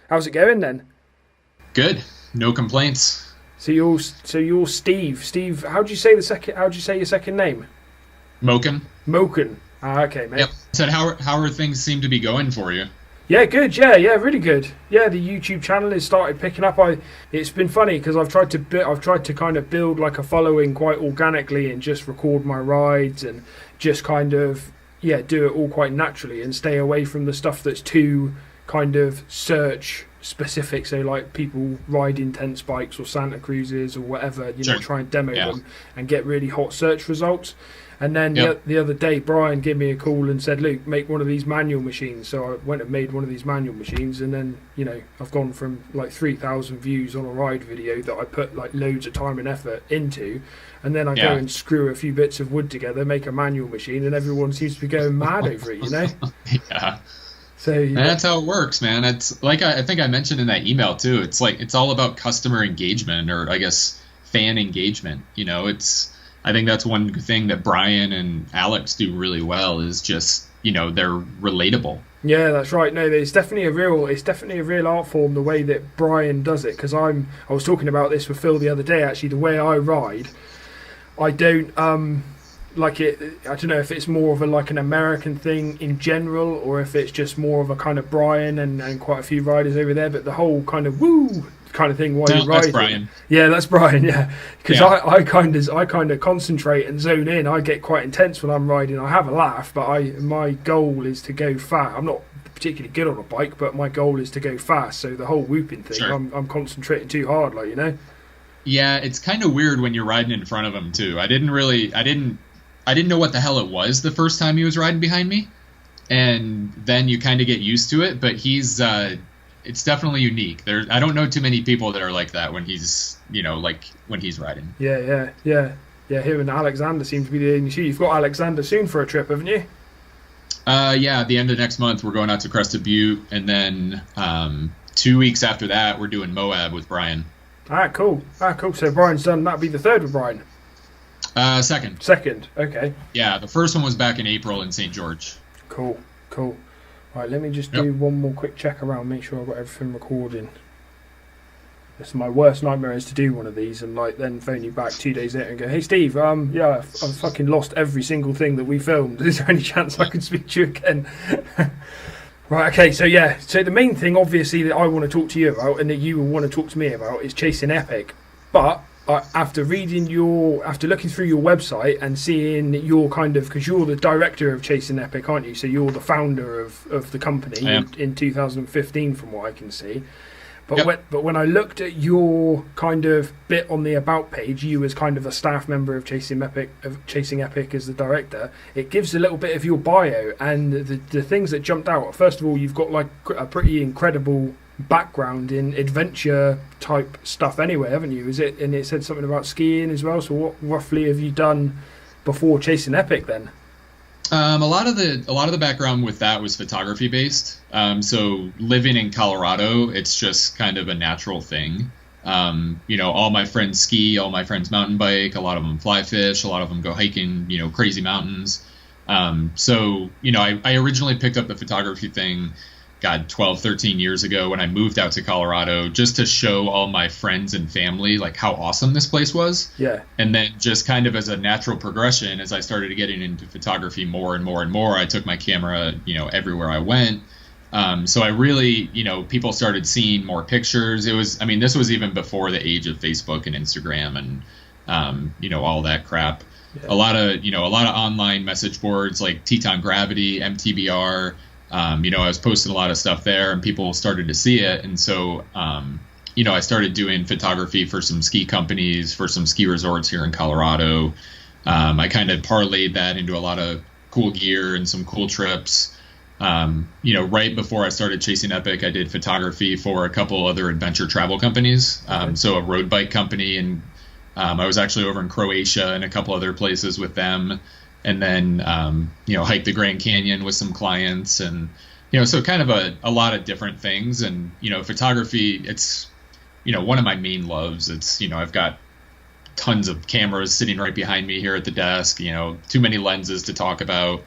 How's it going then? Good. No complaints. So you're Steve. Steve, how do you say your second name? Mokan. Mokan. Ah, okay, mate. Yep. Said how are things seem to be going for you? Yeah, good. Yeah, really good. Yeah, the YouTube channel has started picking up. It's been funny because I've tried to kind of build like a following quite organically and just record my rides and just kind of do it all quite naturally and stay away from the stuff that's too kind of search specific. So like people ride intense bikes or Santa Cruises or whatever, Sure. try and demo them and get really hot search results. And then the other day, Brian gave me a call and said, Luke, make one of these manual machines. So I went and made one of these manual machines. And then, I've gone from like 3,000 views on a ride video that I put like loads of time and effort into. And then I go and screw a few bits of wood together, make a manual machine, and everyone seems to be going mad over it, Yeah. So and that's how it works, man. It's like I think I mentioned in that email too. It's like it's all about customer engagement, or I guess fan engagement. I think that's one thing that Brian and Alex do really well is just, they're relatable. Yeah, that's right. No, it's definitely a real art form the way that Brian does it. Because I was talking about this with Phil the other day. Actually, the way I ride, I don't like it. I don't know if it's more of an American thing in general, or if it's just more of a kind of Brian and quite a few riders over there. But the whole kind of woo kind of thing while you're riding. That's Brian. Yeah, that's Brian. Yeah, because I kind of concentrate and zone in. I get quite intense when I'm riding. I have a laugh, but my goal is to go fast. I'm not particularly good on a bike, but my goal is to go fast. So the whole whooping thing, Sure. I'm concentrating too hard, Yeah, it's kind of weird when you're riding in front of him too. I didn't know what the hell it was the first time he was riding behind me, and then you kind of get used to it. But it's definitely unique. I don't know too many people that are like that when he's, when he's riding. Yeah. Him and Alexander seem to be the only two. You've got Alexander soon for a trip, haven't you? Yeah, at the end of next month, we're going out to Crested Butte, and then 2 weeks after that, we're doing Moab with Brian. Cool. So Brian's done. That'll be the third with Brian. Second. Second. Okay. Yeah, the first one was back in April in St. George. Cool. Right, let me just do one more quick check around, make sure I've got everything recording. It's my worst nightmare is to do one of these and then phone you back 2 days later and go, hey Steve, I've fucking lost every single thing that we filmed. Is there any chance I can speak to you again? Right, okay, so the main thing obviously that I want to talk to you about and that you will want to talk to me about is Chasing Epic. But after looking through your website and seeing your because you're the director of Chasing Epic, aren't you? So you're the founder of the company in 2015 from what I can see. But when I looked at your kind of bit on the about page, you as kind of a staff member of Chasing Epic as the director, it gives a little bit of your bio, and the things that jumped out. First of all, you've got like a pretty incredible background in adventure type stuff anyway, haven't you? And it said something about skiing as well. So what roughly have you done before Chasing Epic then? A lot of the background with that was photography based. So living in Colorado, it's just kind of a natural thing. All my friends ski, all my friends mountain bike, a lot of them fly fish, a lot of them go hiking, crazy mountains. I originally picked up the photography thing 12, 13 years ago when I moved out to Colorado, just to show all my friends and family like how awesome this place was. Yeah. And then just kind of as a natural progression, as I started getting into photography more and more and more, I took my camera, everywhere I went. So I really, people started seeing more pictures. This was even before the age of Facebook and Instagram and, all that crap. Yeah. A lot of online message boards like Teton Gravity, MTBR. I was posting a lot of stuff there and people started to see it. And so, I started doing photography for some ski companies, for some ski resorts here in Colorado. I kind of parlayed that into a lot of cool gear and some cool trips. Right before I started Chasing Epic, I did photography for a couple other adventure travel companies. So a road bike company, and I was actually over in Croatia and a couple other places with them. And then, hike the Grand Canyon with some clients and, so kind of a lot of different things. And, photography, it's, one of my main loves. It's, I've got tons of cameras sitting right behind me here at the desk, too many lenses to talk about.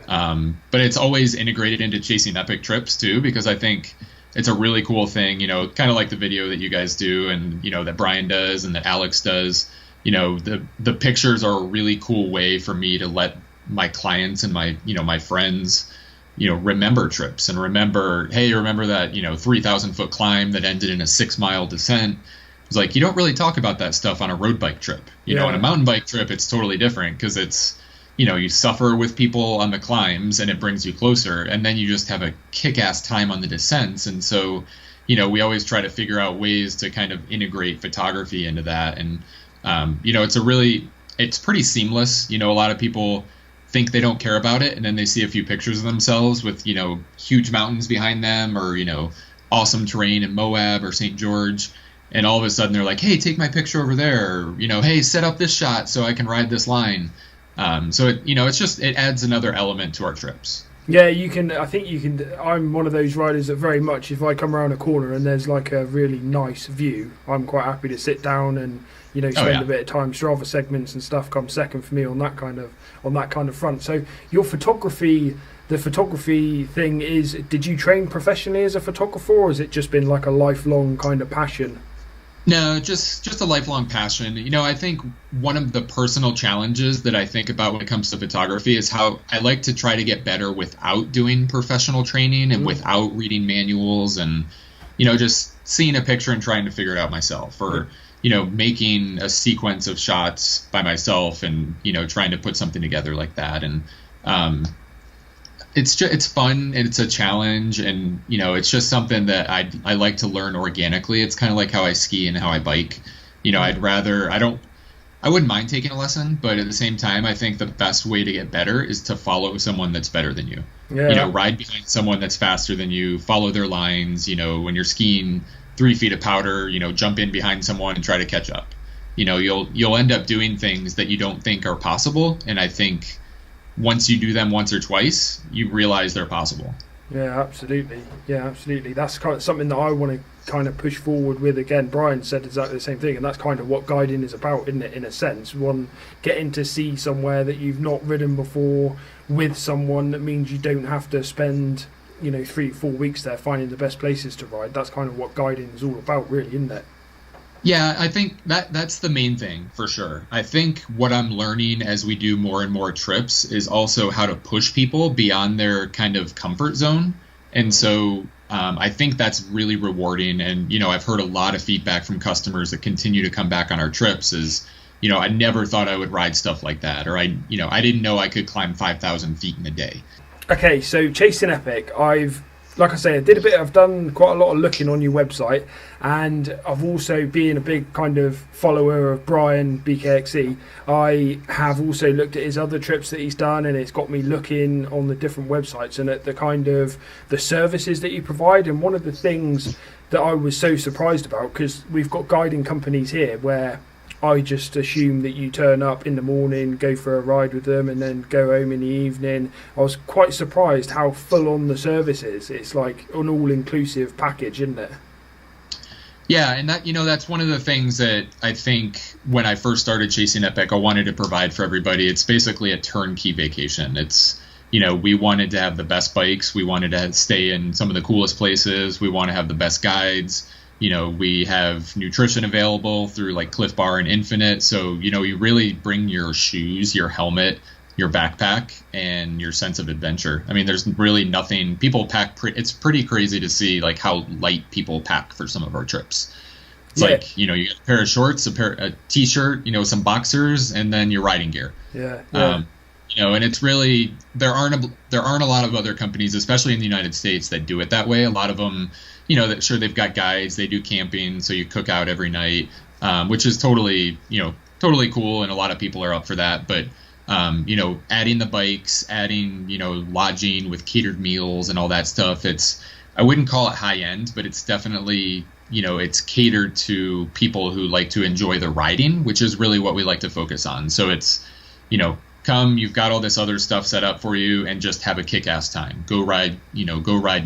But it's always integrated into Chasing Epic trips too, because I think it's a really cool thing, kind of like the video that you guys do, and that Brian does and that Alex does. The pictures are a really cool way for me to let my clients and my friends remember trips, and remember that 3,000 foot climb that ended in a 6-mile descent. It's like, you don't really talk about that stuff on a road bike trip. On a mountain bike trip, it's totally different, because it's, you suffer with people on the climbs and it brings you closer, and then you just have a kick-ass time on the descents. And so, we always try to figure out ways to kind of integrate photography into that. And, it's pretty seamless. A lot of people think they don't care about it, and then they see a few pictures of themselves with, huge mountains behind them, or, awesome terrain in Moab or St. George. And all of a sudden they're like, hey, take my picture over there. Or, hey, set up this shot so I can ride this line. So it adds another element to our trips. Yeah, I'm one of those riders that very much, if I come around a corner and there's like a really nice view, I'm quite happy to sit down and, spend a bit of time. Strava segments and stuff come second for me on that kind of front. So your photography, the photography thing is, did you train professionally as a photographer, or has it just been like a lifelong kind of passion? No, just a lifelong passion. I think one of the personal challenges that I think about when it comes to photography is how I like to try to get better without doing professional training and without reading manuals, and, just seeing a picture and trying to figure it out myself, or, making a sequence of shots by myself and, trying to put something together like that. And, it's fun, and it's a challenge, and it's just something that I like to learn organically. It's kind of like how I ski and how I bike. I wouldn't mind taking a lesson, but at the same time, I think the best way to get better is to follow someone that's better than you. Yeah. Ride behind someone that's faster than you, follow their lines. When you're skiing 3 feet of powder, jump in behind someone and try to catch up. You'll end up doing things that you don't think are possible, and I think once you do them once or twice, you realize they're possible. Yeah, absolutely. That's kind of something that I want to kind of push forward with. Again, Brian said exactly the same thing, and that's kind of what guiding is about, isn't it, in a sense? One, getting to see somewhere that you've not ridden before with someone, that means you don't have to spend 3-4 weeks there finding the best places to ride. That's kind of what guiding is all about, really, isn't it? Yeah, I think that's the main thing, for sure. I think what I'm learning as we do more and more trips is also how to push people beyond their kind of comfort zone. And so I think that's really rewarding. And, I've heard a lot of feedback from customers that continue to come back on our trips is, I never thought I would ride stuff like that. Or I didn't know I could climb 5,000 feet in a day. Okay, so Chasing Epic, like I say, I've done quite a lot of looking on your website, and I've also, being a big kind of follower of Brian BKXE, I have also looked at his other trips that he's done, and it's got me looking on the different websites and at the kind of the services that you provide. And one of the things that I was so surprised about, because we've got guiding companies here where I just assume that you turn up in the morning, go for a ride with them, and then go home in the evening. I was quite surprised how full on the service is. It's like an all-inclusive package, isn't it? Yeah, and that's one of the things that I think when I first started Chasing Epic, I wanted to provide for everybody. It's basically a turnkey vacation. It's, we wanted to have the best bikes. We wanted to stay in some of the coolest places. We want to have the best guides. We have nutrition available through like Cliff Bar and Infinite. So, you really bring your shoes, your helmet, your backpack, and your sense of adventure. I mean, there's really nothing. People pack. It's pretty crazy to see like how light people pack for some of our trips. It's like, you get a pair of shorts, a t-shirt, some boxers, and then your riding gear. Yeah. And it's really, there aren't a lot of other companies, especially in the United States, that do it that way. A lot of them, that sure, they've got guides, they do camping, so you cook out every night, which is totally cool, and a lot of people are up for that. But adding the bikes, adding lodging with catered meals and all that stuff, I wouldn't call it high end, but it's definitely it's catered to people who like to enjoy the riding, which is really what we like to focus on. So it's come, you've got all this other stuff set up for you, and just have a kick-ass time. Go ride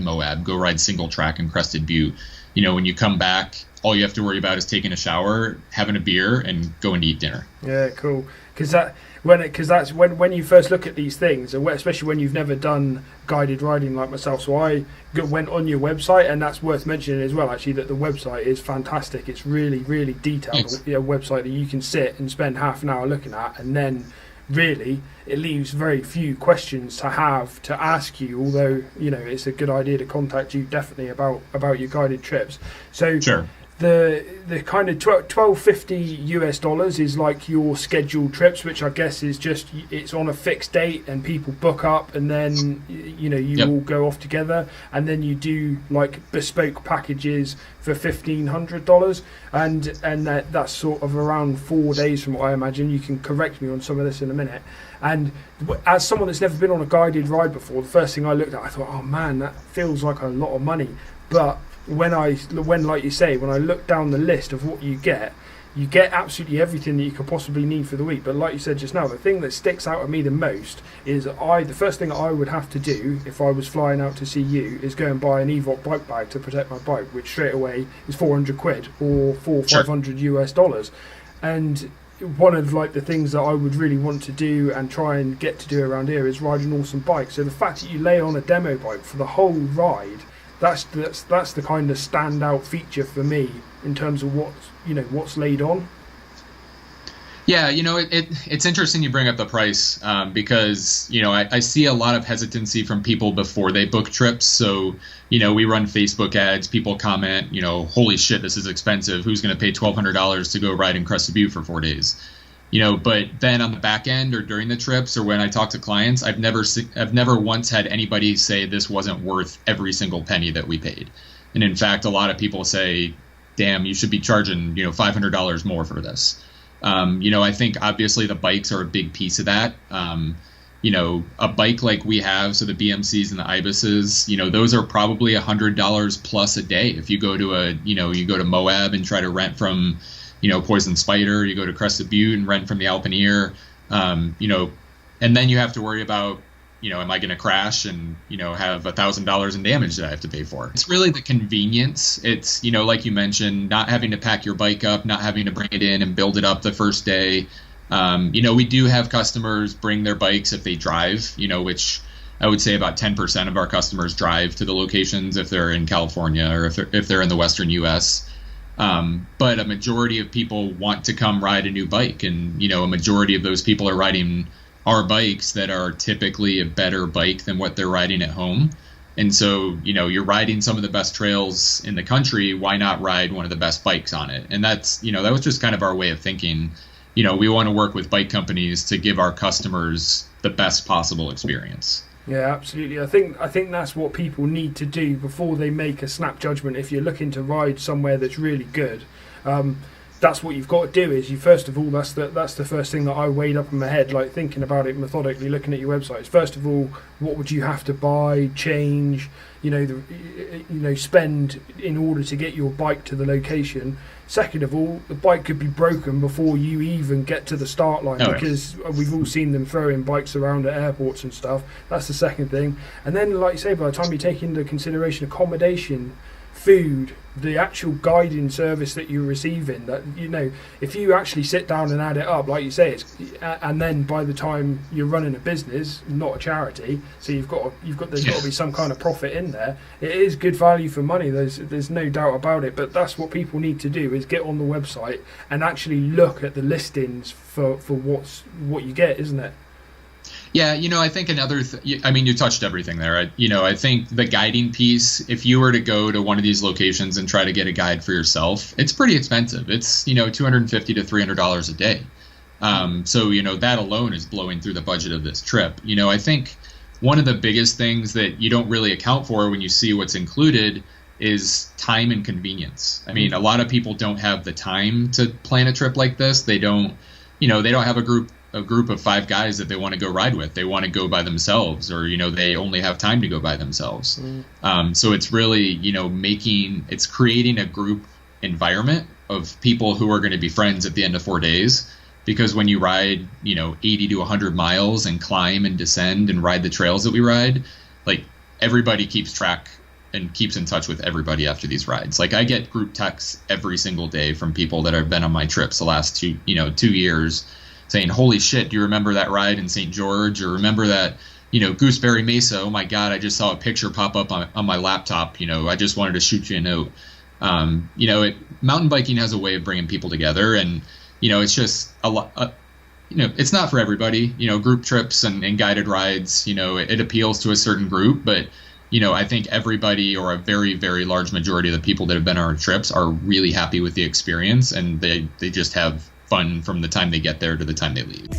Moab, go ride single track and Crested Butte. When you come back, all you have to worry about is taking a shower, having a beer, and going to eat dinner. Yeah, cool. Because that's when you first look at these things, especially when you've never done guided riding like myself. So I went on your website, and that's worth mentioning as well, actually, that the website is fantastic. It's really, really detailed. A website that you can sit and spend half an hour looking at, and then really it leaves very few questions to ask you, although it's a good idea to contact you definitely about your guided trips. So sure. The kind of $12.50 is like your scheduled trips, which I guess is just, it's on a fixed date and people book up, and then you all go off together, and then you do like bespoke packages for $1,500, and that's sort of around 4 days from what I imagine. You can correct me on some of this in a minute. And as someone that's never been on a guided ride before, the first thing I looked at, I thought, oh man, that feels like a lot of money. But when like you say, when I look down the list of what you get absolutely everything that you could possibly need for the week. But like you said just now, the thing that sticks out at me the most is the first thing I would have to do if I was flying out to see you is go and buy an Evok bike bag to protect my bike, which straight away is £400 or $500 US. And one of like the things that I would really want to do and try and get to do around here is ride an awesome bike. So the fact that you lay on a demo bike for the whole ride, that's the kind of standout feature for me in terms of what's laid on. Yeah, it's interesting you bring up the price because I see a lot of hesitancy from people before they book trips. So we run Facebook ads, people comment, holy shit, this is expensive. Who's going to pay $1,200 to go ride in Crested Butte for 4 days? But then on the back end or during the trips or when I talk to clients, I've never once had anybody say this wasn't worth every single penny that we paid. And in fact, a lot of people say, damn, you should be charging, $500 more for this. I think obviously the bikes are a big piece of that. A bike like we have, so the BMCs and the Ibises, those are probably $100 plus a day. If you go to you go to Moab and try to rent from Poison Spider, you go to Crested Butte and rent from the Alpineer, and then you have to worry about, am I going to crash and, have $1,000 in damage that I have to pay for? It's really the convenience. It's, like you mentioned, not having to pack your bike up, not having to bring it in and build it up the first day. We do have customers bring their bikes if they drive, which I would say about 10% of our customers drive to the locations if they're in California or if they're in the Western U.S. But a majority of people want to come ride a new bike, and a majority of those people are riding our bikes that are typically a better bike than what they're riding at home. And so you're riding some of the best trails in the country, why not ride one of the best bikes on it? And that's that was just kind of our way of thinking. We want to work with bike companies to give our customers the best possible experience. Yeah, absolutely. I think that's what people need to do before they make a snap judgment. If you're looking to ride somewhere that's really good, that's what you've got to do. Is you first of all, that's the first thing that I weighed up in my head, like thinking about it methodically, looking at your websites. First of all, what would you have to buy, change, spend in order to get your bike to the location? Second of all, the bike could be broken before you even get to the start line, because we've all seen them throwing bikes around at airports and stuff. That's the second thing. And then, like you say, by the time you take into consideration accommodation, food, the actual guiding service that you're receiving, that if you actually sit down and add it up, like you say, and then by the time you're running a business, not a charity, so there's got to be some kind of profit in there. It is good value for money. There's no doubt about it. But that's what people need to do, is get on the website and actually look at the listings for what you get, isn't it? Yeah, I think another you touched everything there. I think the guiding piece, if you were to go to one of these locations and try to get a guide for yourself, it's pretty expensive. It's, $250 to $300 a day. So, that alone is blowing through the budget of this trip. I think one of the biggest things that you don't really account for when you see what's included is time and convenience. I mean, a lot of people don't have the time to plan a trip like this. They don't have a group of 5 guys that they want to go ride with. They want to go by themselves, or they only have time to go by themselves. So it's really it's creating a group environment of people who are going to be friends at the end of 4 days, because when you ride 80 to 100 miles and climb and descend and ride the trails that we ride, like, everybody keeps track and keeps in touch with everybody after these rides. Like I get group texts every single day from people that have been on my trips the last 2 years saying, holy shit, do you remember that ride in St. George? Or remember that, Gooseberry Mesa? Oh my God, I just saw a picture pop up on my laptop. I just wanted to shoot you a note. Mountain biking has a way of bringing people together, and, it's just a lot, it's not for everybody, group trips and guided rides, it appeals to a certain group, but I think everybody, or a very, very large majority of the people that have been on our trips, are really happy with the experience, and they just have fun from the time they get there to the time they leave.